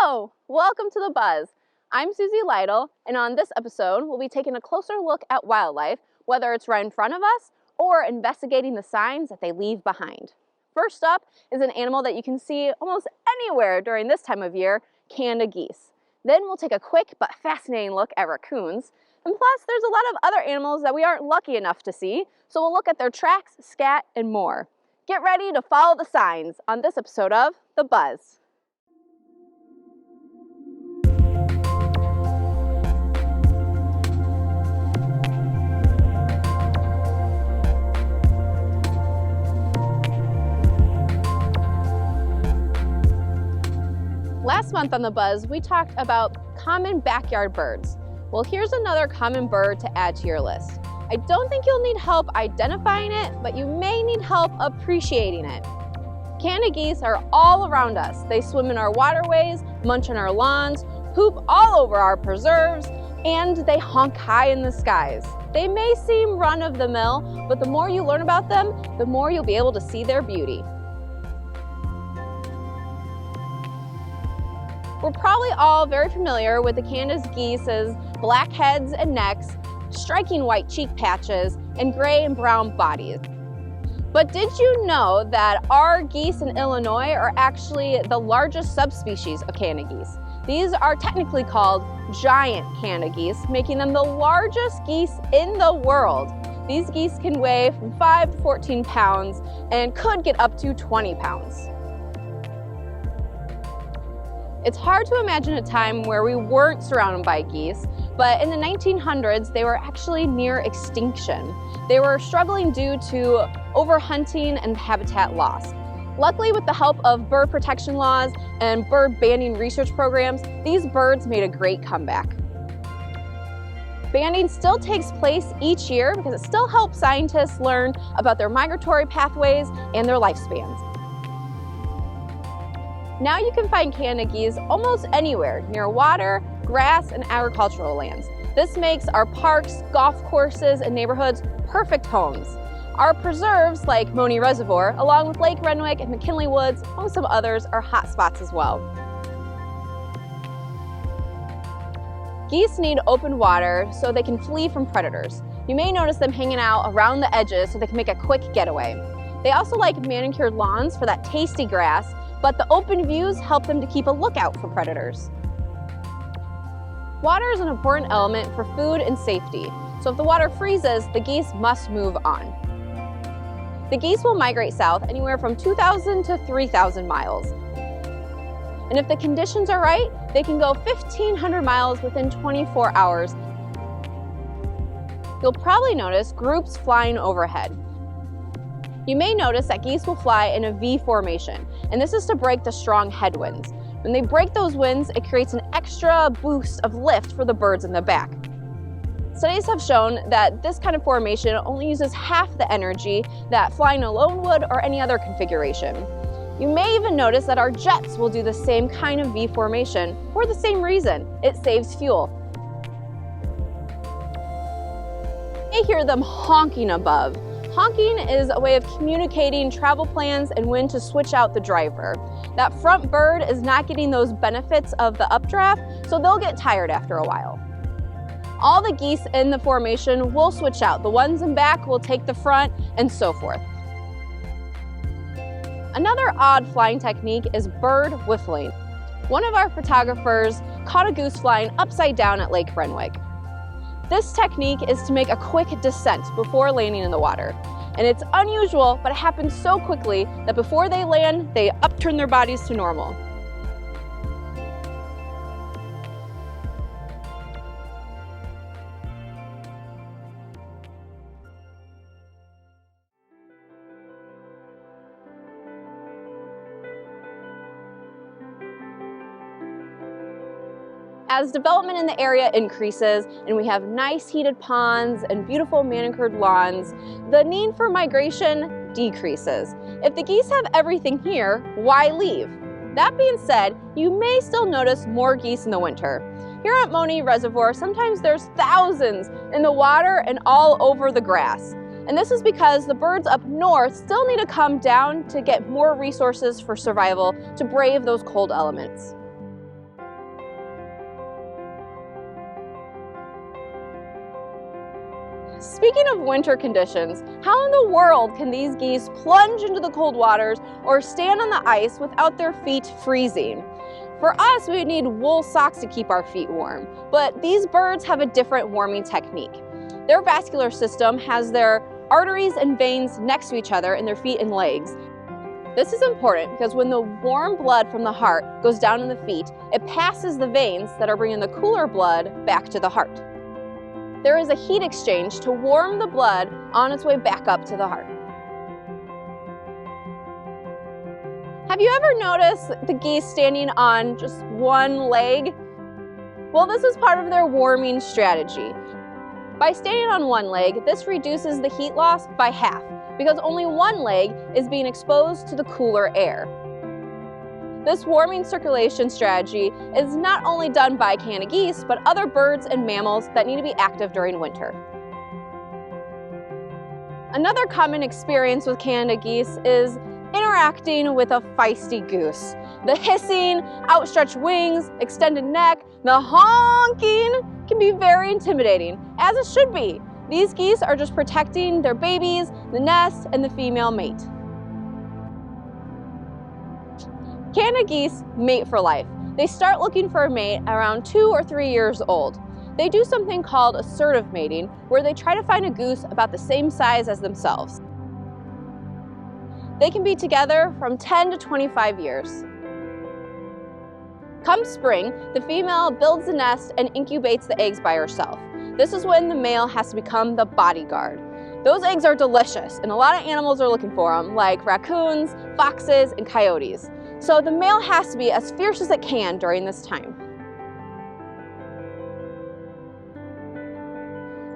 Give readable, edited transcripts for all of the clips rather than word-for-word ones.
Hello! Welcome to The Buzz. I'm Susie Lytle, and on this episode, we'll be taking a closer look at wildlife, whether it's right in front of us or investigating the signs that they leave behind. First up is an animal that you can see almost anywhere during this time of year, Canada geese. Then we'll take a quick but fascinating look at raccoons. And plus, there's a lot of other animals that we aren't lucky enough to see, so we'll look at their tracks, scat, and more. Get ready to follow the signs on this episode of The Buzz. Last month on The Buzz, we talked about common backyard birds. Well, here's another common bird to add to your list. I don't think you'll need help identifying it, but you may need help appreciating it. Canada geese are all around us. They swim in our waterways, munch on our lawns, poop all over our preserves, and they honk high in the skies. They may seem run-of-the-mill, but the more you learn about them, the more you'll be able to see their beauty. We're probably all very familiar with the Canada geese's black heads and necks, striking white cheek patches, and gray and brown bodies. But did you know that our geese in Illinois are actually the largest subspecies of Canada geese? These are technically called giant Canada geese, making them the largest geese in the world. These geese can weigh from 5 to 14 pounds and could get up to 20 pounds. It's hard to imagine a time where we weren't surrounded by geese, but in the 1900s, they were actually near extinction. They were struggling due to overhunting and habitat loss. Luckily, with the help of bird protection laws and bird banding research programs, these birds made a great comeback. Banding still takes place each year because it still helps scientists learn about their migratory pathways and their lifespans. Now you can find Canada geese almost anywhere near water, grass, and agricultural lands. This makes our parks, golf courses, and neighborhoods perfect homes. Our preserves, like Money Reservoir, along with Lake Renwick and McKinley Woods, among some others, are hot spots as well. Geese need open water so they can flee from predators. You may notice them hanging out around the edges so they can make a quick getaway. They also like manicured lawns for that tasty grass, but the open views help them to keep a lookout for predators. Water is an important element for food and safety, so if the water freezes, the geese must move on. The geese will migrate south anywhere from 2,000 to 3,000 miles. And if the conditions are right, they can go 1,500 miles within 24 hours. You'll probably notice groups flying overhead. You may notice that geese will fly in a V formation, and this is to break the strong headwinds. When they break those winds, it creates an extra boost of lift for the birds in the back. Studies have shown that this kind of formation only uses half the energy that flying alone would or any other configuration. You may even notice that our jets will do the same kind of V formation for the same reason. It saves fuel. You may hear them honking above. Honking is a way of communicating travel plans and when to switch out the driver. That front bird is not getting those benefits of the updraft, so they'll get tired after a while. All the geese in the formation will switch out. The ones in back will take the front, and so forth. Another odd flying technique is bird whiffling. One of our photographers caught a goose flying upside down at Lake Renwick. This technique is to make a quick descent before landing in the water. And it's unusual, but it happens so quickly that before they land, they upturn their bodies to normal. As development in the area increases and we have nice heated ponds and beautiful manicured lawns, the need for migration decreases. If the geese have everything here, why leave? That being said, you may still notice more geese in the winter. Here at Money Reservoir, sometimes there's thousands in the water and all over the grass. And this is because the birds up north still need to come down to get more resources for survival to brave those cold elements. Speaking of winter conditions, how in the world can these geese plunge into the cold waters or stand on the ice without their feet freezing? For us, we would need wool socks to keep our feet warm, but these birds have a different warming technique. Their vascular system has their arteries and veins next to each other in their feet and legs. This is important because when the warm blood from the heart goes down in the feet, it passes the veins that are bringing the cooler blood back to the heart. There is a heat exchange to warm the blood on its way back up to the heart. Have you ever noticed the geese standing on just one leg? Well, this is part of their warming strategy. By standing on one leg, this reduces the heat loss by half because only one leg is being exposed to the cooler air. This warming circulation strategy is not only done by Canada geese, but other birds and mammals that need to be active during winter. Another common experience with Canada geese is interacting with a feisty goose. The hissing, outstretched wings, extended neck, the honking can be very intimidating, as it should be. These geese are just protecting their babies, the nest, and the female mate. Canada geese mate for life. They start looking for a mate around 2 or 3 years old. They do something called assertive mating, where they try to find a goose about the same size as themselves. They can be together from 10 to 25 years. Come spring, the female builds the nest and incubates the eggs by herself. This is when the male has to become the bodyguard. Those eggs are delicious, and a lot of animals are looking for them, like raccoons, foxes, and coyotes. So the male has to be as fierce as it can during this time.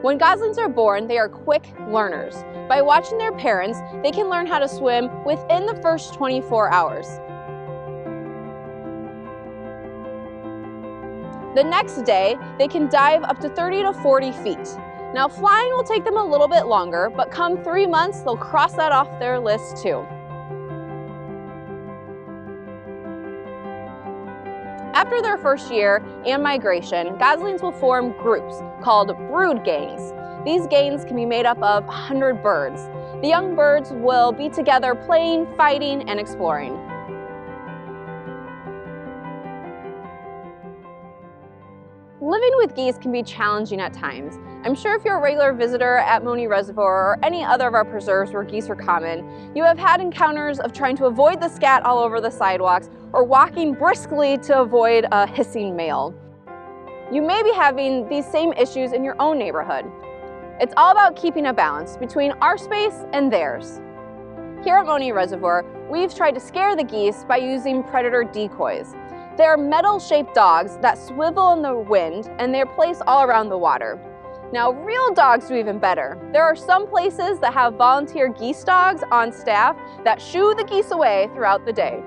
When goslings are born, they are quick learners. By watching their parents, they can learn how to swim within the first 24 hours. The next day, they can dive up to 30 to 40 feet. Now, flying will take them a little bit longer, but come 3 months, they'll cross that off their list too. After their first year and migration, goslings will form groups called brood gangs. These gangs can be made up of 100 birds. The young birds will be together playing, fighting, and exploring. Living with geese can be challenging at times. I'm sure if you're a regular visitor at Moni Reservoir or any other of our preserves where geese are common, you have had encounters of trying to avoid the scat all over the sidewalks or walking briskly to avoid a hissing male. You may be having these same issues in your own neighborhood. It's all about keeping a balance between our space and theirs. Here at Moni Reservoir, we've tried to scare the geese by using predator decoys. They are metal-shaped dogs that swivel in the wind, and they're placed all around the water. Now, real dogs do even better. There are some places that have volunteer geese dogs on staff that shoo the geese away throughout the day.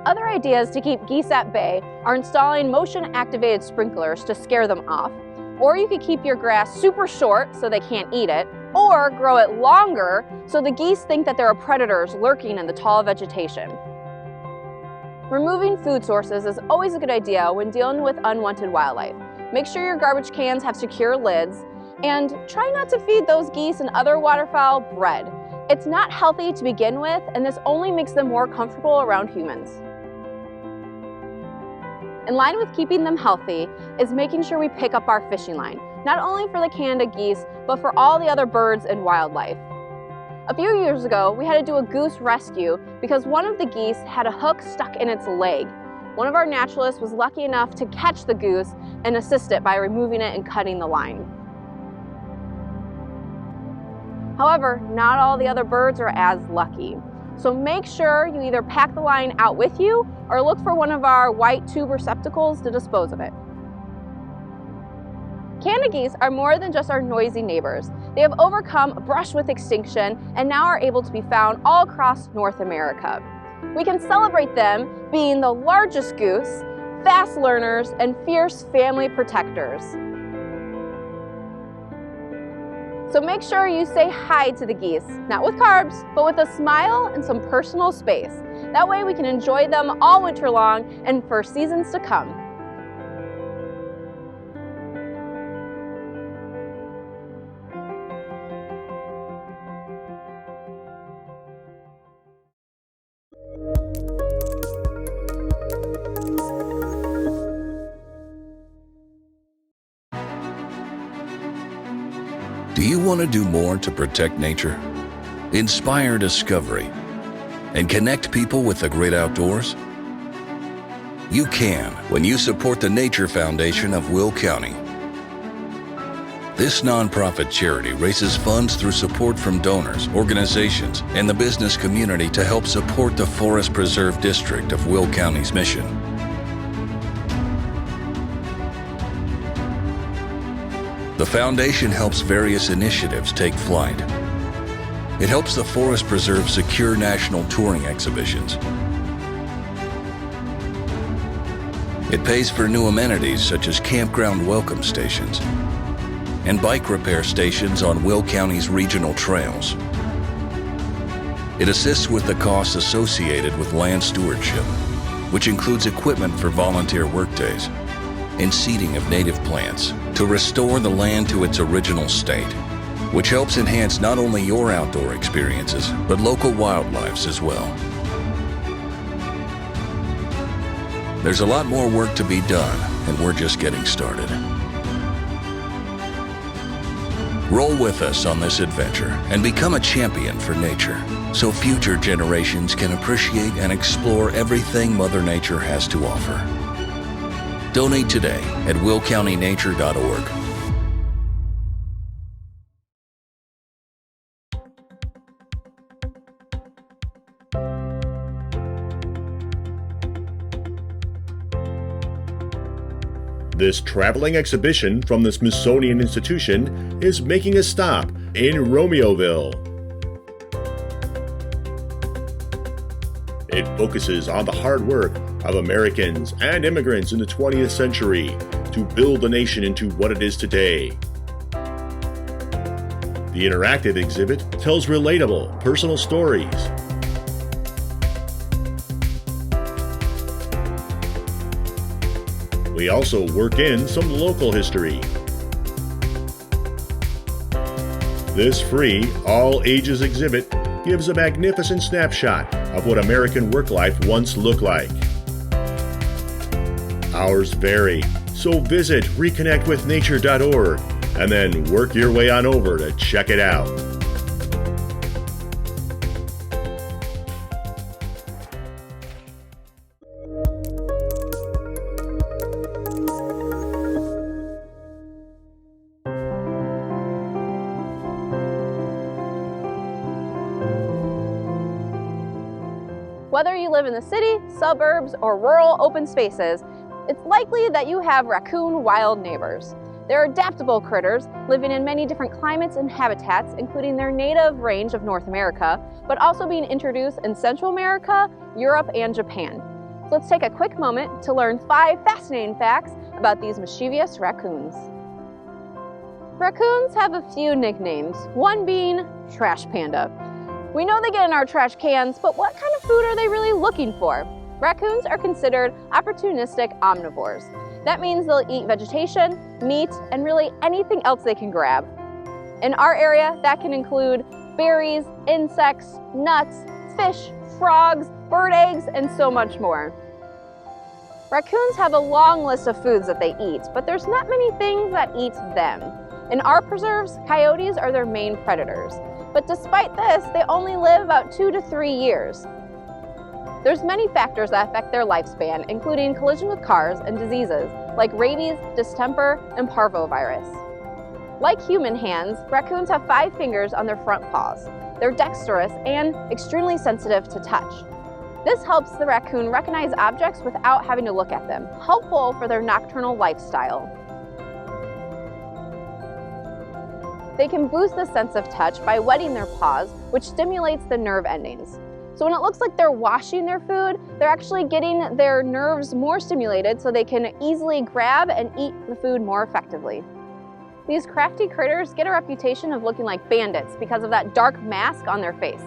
Other ideas to keep geese at bay are installing motion-activated sprinklers to scare them off, or you could keep your grass super short so they can't eat it, or grow it longer so the geese think that there are predators lurking in the tall vegetation. Removing food sources is always a good idea when dealing with unwanted wildlife. Make sure your garbage cans have secure lids, and try not to feed those geese and other waterfowl bread. It's not healthy to begin with, and this only makes them more comfortable around humans. In line with keeping them healthy is making sure we pick up our fishing line, not only for the Canada geese, but for all the other birds and wildlife. A few years ago, we had to do a goose rescue because one of the geese had a hook stuck in its leg. One of our naturalists was lucky enough to catch the goose and assist it by removing it and cutting the line. However, not all the other birds are as lucky. So make sure you either pack the line out with you or look for one of our white tube receptacles to dispose of it. Canada geese are more than just our noisy neighbors. They have overcome a brush with extinction and now are able to be found all across North America. We can celebrate them being the largest goose, fast learners, and fierce family protectors. So make sure you say hi to the geese, not with carbs, but with a smile and some personal space. That way we can enjoy them all winter long and for seasons to come. Do you want to do more to protect nature, inspire discovery, and connect people with the great outdoors? You can when you support the Nature Foundation of Will County. This nonprofit charity raises funds through support from donors, organizations, and the business community to help support the Forest Preserve District of Will County's mission. The foundation helps various initiatives take flight. It helps the Forest Preserve secure national touring exhibitions. It pays for new amenities such as campground welcome stations and bike repair stations on Will County's regional trails. It assists with the costs associated with land stewardship, which includes equipment for volunteer workdays and seeding of native plants to restore the land to its original state, which helps enhance not only your outdoor experiences, but local wildlife's as well. There's a lot more work to be done, and we're just getting started. Roll with us on this adventure and become a champion for nature, so future generations can appreciate and explore everything Mother Nature has to offer. Donate today at willcountynature.org. This traveling exhibition from the Smithsonian Institution is making a stop in Romeoville. It focuses on the hard work of Americans and immigrants in the 20th century to build the nation into what it is today. The interactive exhibit tells relatable, personal stories. We also work in some local history. This free, all-ages exhibit gives a magnificent snapshot of what American work life once looked like. Hours vary, so visit reconnectwithnature.org and then work your way on over to check it out. Whether you live in the city, suburbs, or rural open spaces, it's likely that you have raccoon wild neighbors. They're adaptable critters living in many different climates and habitats, including their native range of North America, but also being introduced in Central America, Europe, and Japan. So let's take a quick moment to learn 5 fascinating facts about these mischievous raccoons. Raccoons have a few nicknames, one being Trash Panda. We know they get in our trash cans, but what kind of food are they really looking for? Raccoons are considered opportunistic omnivores. That means they'll eat vegetation, meat, and really anything else they can grab. In our area, that can include berries, insects, nuts, fish, frogs, bird eggs, and so much more. Raccoons have a long list of foods that they eat, but there's not many things that eat them. In our preserves, coyotes are their main predators. But despite this, they only live about 2 to 3 years. There's many factors that affect their lifespan, including collision with cars and diseases like rabies, distemper, and parvovirus. Like human hands, raccoons have 5 fingers on their front paws. They're dexterous and extremely sensitive to touch. This helps the raccoon recognize objects without having to look at them, helpful for their nocturnal lifestyle. They can boost the sense of touch by wetting their paws, which stimulates the nerve endings. So when it looks like they're washing their food, they're actually getting their nerves more stimulated so they can easily grab and eat the food more effectively. These crafty critters get a reputation of looking like bandits because of that dark mask on their face.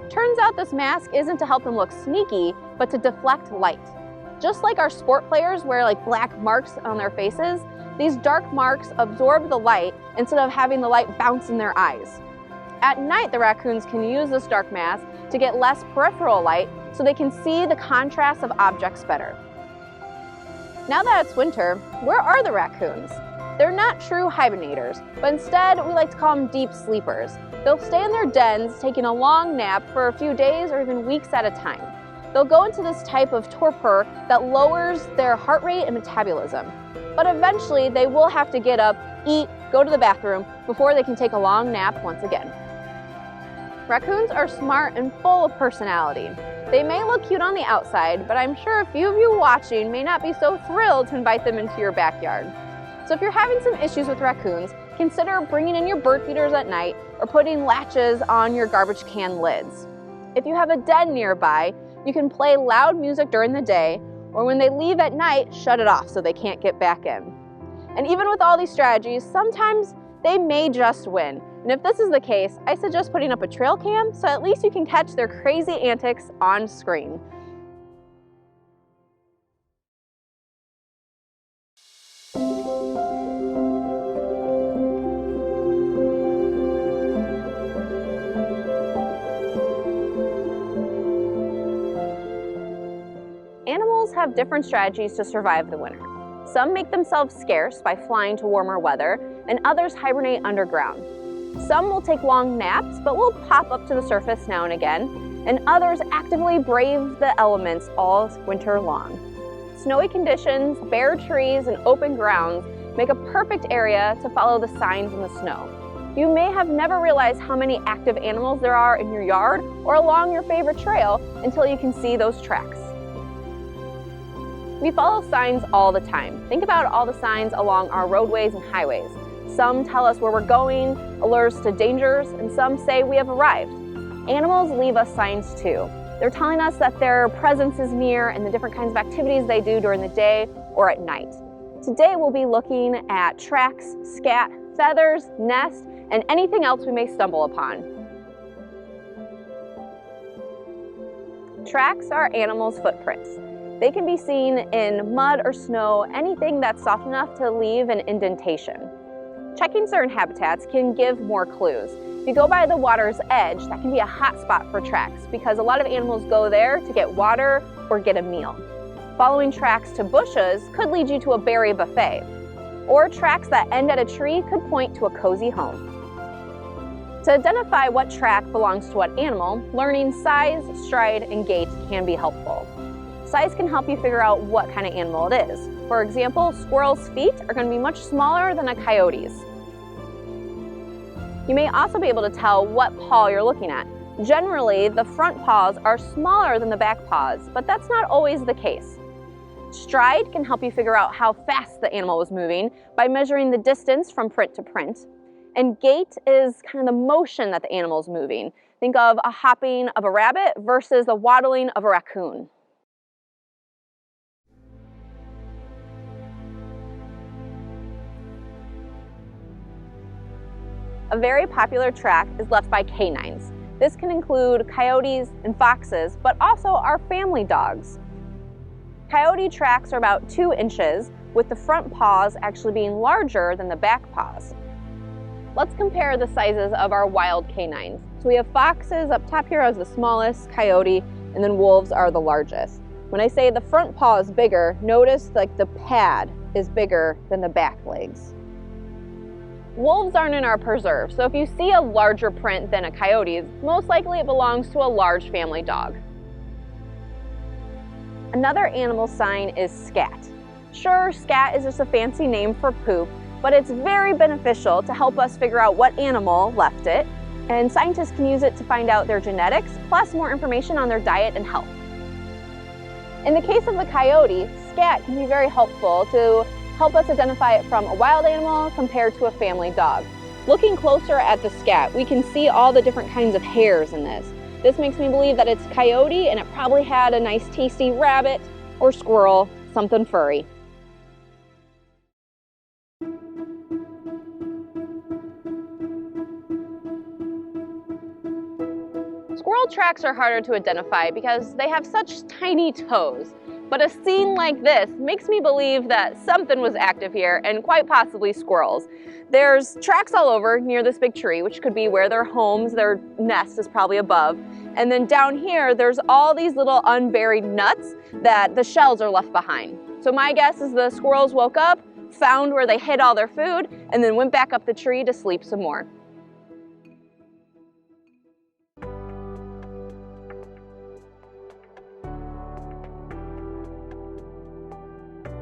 Turns out this mask isn't to help them look sneaky, but to deflect light. Just like our sport players wear like black marks on their faces, these dark marks absorb the light instead of having the light bounce in their eyes. At night, the raccoons can use this dark mask to get less peripheral light so they can see the contrast of objects better. Now that it's winter, where are the raccoons? They're not true hibernators, but instead we like to call them deep sleepers. They'll stay in their dens, taking a long nap for a few days or even weeks at a time. They'll go into this type of torpor that lowers their heart rate and metabolism. But eventually they will have to get up, eat, go to the bathroom before they can take a long nap once again. Raccoons are smart and full of personality. They may look cute on the outside, but I'm sure a few of you watching may not be so thrilled to invite them into your backyard. So if you're having some issues with raccoons, consider bringing in your bird feeders at night or putting latches on your garbage can lids. If you have a den nearby, you can play loud music during the day, or when they leave at night, shut it off so they can't get back in. And even with all these strategies, sometimes they may just win. And if this is the case, I suggest putting up a trail cam so at least you can catch their crazy antics on screen. Animals have different strategies to survive the winter. Some make themselves scarce by flying to warmer weather, and others hibernate underground. Some will take long naps, but will pop up to the surface now and again, and others actively brave the elements all winter long. Snowy conditions, bare trees, and open grounds make a perfect area to follow the signs in the snow. You may have never realized how many active animals there are in your yard or along your favorite trail until you can see those tracks. We follow signs all the time. Think about all the signs along our roadways and highways. Some tell us where we're going, allure us to dangers, and some say we have arrived. Animals leave us signs too. They're telling us that their presence is near and the different kinds of activities they do during the day or at night. Today we'll be looking at tracks, scat, feathers, nests, and anything else we may stumble upon. Tracks are animals' footprints. They can be seen in mud or snow, anything that's soft enough to leave an indentation. Checking certain habitats can give more clues. If you go by the water's edge, that can be a hot spot for tracks because a lot of animals go there to get water or get a meal. Following tracks to bushes could lead you to a berry buffet, or tracks that end at a tree could point to a cozy home. To identify what track belongs to what animal, learning size, stride, and gait can be helpful. Size can help you figure out what kind of animal it is. For example, squirrels' feet are going to be much smaller than a coyote's. You may also be able to tell what paw you're looking at. Generally, the front paws are smaller than the back paws, but that's not always the case. Stride can help you figure out how fast the animal was moving by measuring the distance from print to print. And gait is kind of the motion that the animal is moving. Think of a hopping of a rabbit versus the waddling of a raccoon. A very popular track is left by canines. This can include coyotes and foxes, but also our family dogs. Coyote tracks are about 2 inches, with the front paws actually being larger than the back paws. Let's compare the sizes of our wild canines. So we have foxes up top here as the smallest, coyote, and then wolves are the largest. When I say the front paw is bigger, notice like the pad is bigger than the back legs. Wolves aren't in our preserve, so if you see a larger print than a coyote's, most likely it belongs to a large family dog. Another animal sign is scat. Sure, scat is just a fancy name for poop, but it's very beneficial to help us figure out what animal left it, and scientists can use it to find out their genetics, plus more information on their diet and health. In the case of the coyote, scat can be very helpful to help us identify it from a wild animal compared to a family dog. Looking closer at the scat, we can see all the different kinds of hairs in this. This makes me believe that it's coyote and it probably had a nice tasty rabbit or squirrel, something furry. Squirrel tracks are harder to identify because they have such tiny toes. But a scene like this makes me believe that something was active here, and quite possibly squirrels. There's tracks all over near this big tree, which could be where their homes, their nest is probably above. And then down here, there's all these little unburied nuts that the shells are left behind. So my guess is the squirrels woke up, found where they hid all their food, and then went back up the tree to sleep some more.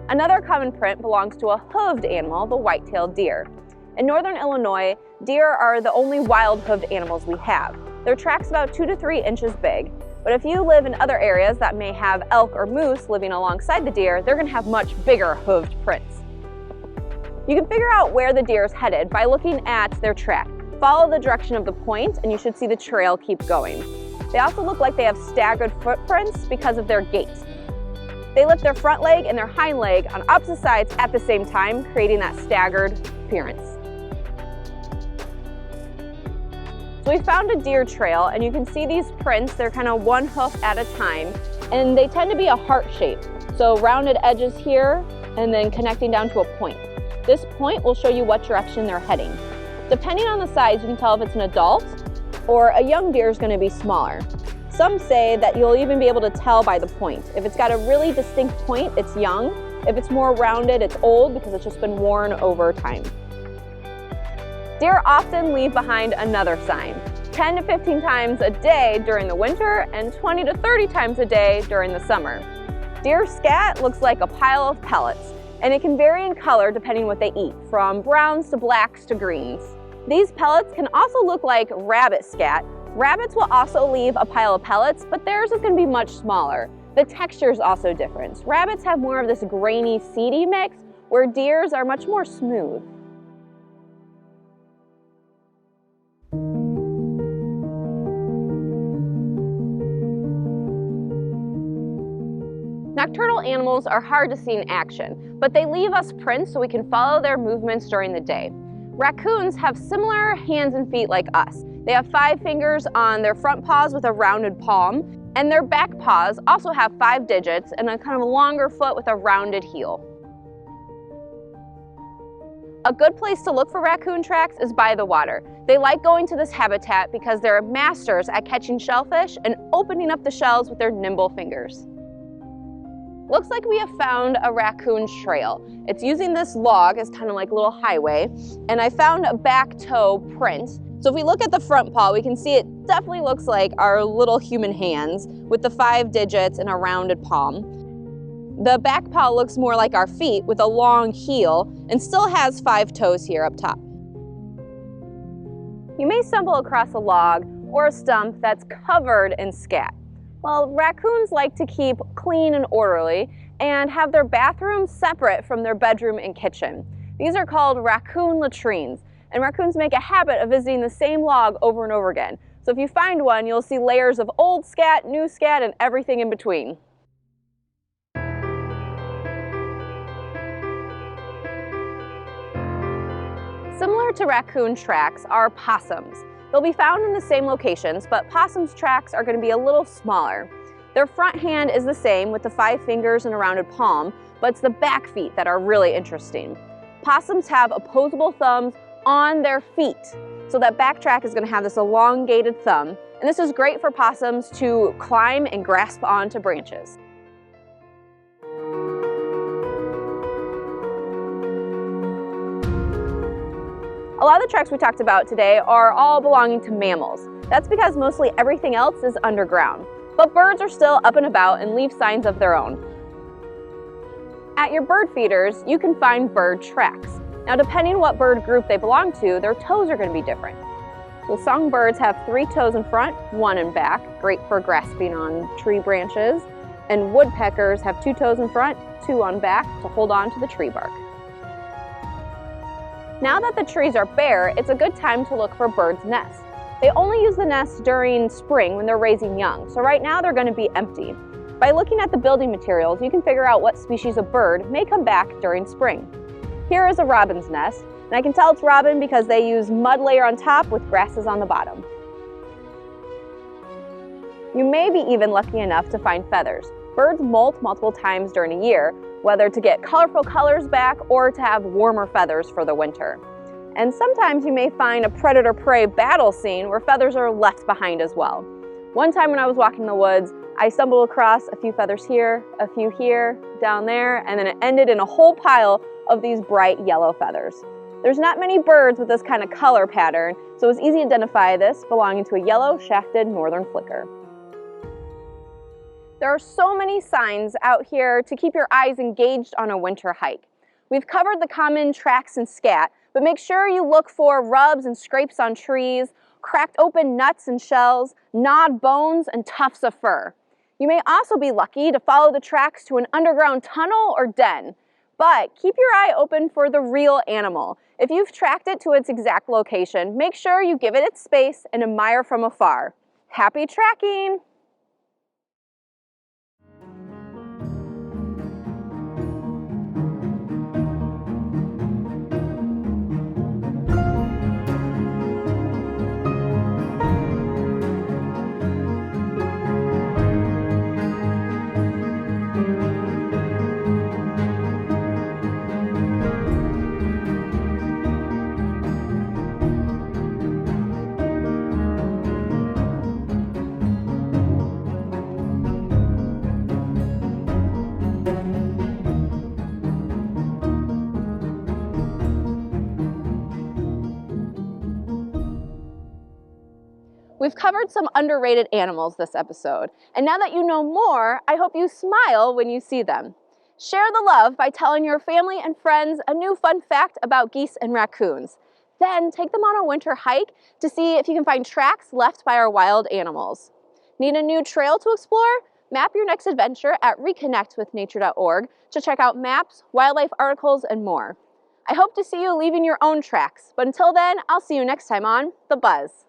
Another common print belongs to a hooved animal, the white-tailed deer. In northern Illinois, deer are the only wild hooved animals we have. Their track's about 2 to 3 inches big, but if you live in other areas that may have elk or moose living alongside the deer, they're going to have much bigger hooved prints. You can figure out where the deer is headed by looking at their track. Follow the direction of the point and you should see the trail keep going. They also look like they have staggered footprints because of their gait. They lift their front leg and their hind leg on opposite sides at the same time, creating that staggered appearance. So we found a deer trail, and you can see these prints. They're kind of one hoof at a time, and they tend to be a heart shape. So rounded edges here, and then connecting down to a point. This point will show you what direction they're heading. Depending on the size, you can tell if it's an adult or a young deer is going to be smaller. Some say that you'll even be able to tell by the point. If it's got a really distinct point, it's young. If it's more rounded, it's old because it's just been worn over time. Deer often leave behind another sign, 10 to 15 times a day during the winter and 20 to 30 times a day during the summer. Deer scat looks like a pile of pellets, and it can vary in color depending what they eat, from browns to blacks to greens. These pellets can also look like rabbit scat. Rabbits will also leave a pile of pellets, but theirs is going to be much smaller. The texture is also different. Rabbits have more of this grainy, seedy mix, where deers are much more smooth. Nocturnal animals are hard to see in action, but they leave us prints so we can follow their movements during the day. Raccoons have similar hands and feet like us. They have 5 fingers on their front paws with a rounded palm, and their back paws also have 5 digits and a kind of longer foot with a rounded heel. A good place to look for raccoon tracks is by the water. They like going to this habitat because they're masters at catching shellfish and opening up the shells with their nimble fingers. Looks like we have found a raccoon trail. It's using this log as kind of like a little highway, and I found a back toe print. So if we look at the front paw, we can see it definitely looks like our little human hands with the 5 digits and a rounded palm. The back paw looks more like our feet with a long heel and still has 5 toes here up top. You may stumble across a log or a stump that's covered in scat. Well, raccoons like to keep clean and orderly and have their bathrooms separate from their bedroom and kitchen. These are called raccoon latrines, and raccoons make a habit of visiting the same log over and over again. So if you find one, you'll see layers of old scat, new scat, and everything in between. Similar to raccoon tracks are possums. They'll be found in the same locations, but possums' tracks are going to be a little smaller. Their front hand is the same with the 5 fingers and a rounded palm, but it's the back feet that are really interesting. Possums have opposable thumbs on their feet, so that back track is going to have this elongated thumb, and this is great for possums to climb and grasp onto branches. A lot of the tracks we talked about today are all belonging to mammals. That's because mostly everything else is underground. But birds are still up and about and leave signs of their own. At your bird feeders, you can find bird tracks. Now, depending what bird group they belong to, their toes are going to be different. So songbirds have 3 toes in front, 1 in back, great for grasping on tree branches. And woodpeckers have 2 toes in front, 2 on back to hold on to the tree bark. Now that the trees are bare, it's a good time to look for birds' nests. They only use the nests during spring when they're raising young, so right now they're going to be empty. By looking at the building materials, you can figure out what species of bird may come back during spring. Here is a robin's nest, and I can tell it's robin because they use mud layer on top with grasses on the bottom. You may be even lucky enough to find feathers. Birds molt multiple times during a year, whether to get colorful colors back or to have warmer feathers for the winter. And sometimes you may find a predator-prey battle scene where feathers are left behind as well. One time when I was walking in the woods, I stumbled across a few feathers here, a few here, down there, and then it ended in a whole pile of these bright yellow feathers. There's not many birds with this kind of color pattern, so it's easy to identify this belonging to a yellow-shafted northern flicker. There are so many signs out here to keep your eyes engaged on a winter hike. We've covered the common tracks and scat, but make sure you look for rubs and scrapes on trees, cracked open nuts and shells, gnawed bones, and tufts of fur. You may also be lucky to follow the tracks to an underground tunnel or den, but keep your eye open for the real animal. If you've tracked it to its exact location, make sure you give it its space and admire from afar. Happy tracking! We've covered some underrated animals this episode, and now that you know more, I hope you smile when you see them. Share the love by telling your family and friends a new fun fact about geese and raccoons. Then take them on a winter hike to see if you can find tracks left by our wild animals. Need a new trail to explore? Map your next adventure at reconnectwithnature.org to check out maps, wildlife articles, and more. I hope to see you leaving your own tracks, but until then, I'll see you next time on The Buzz.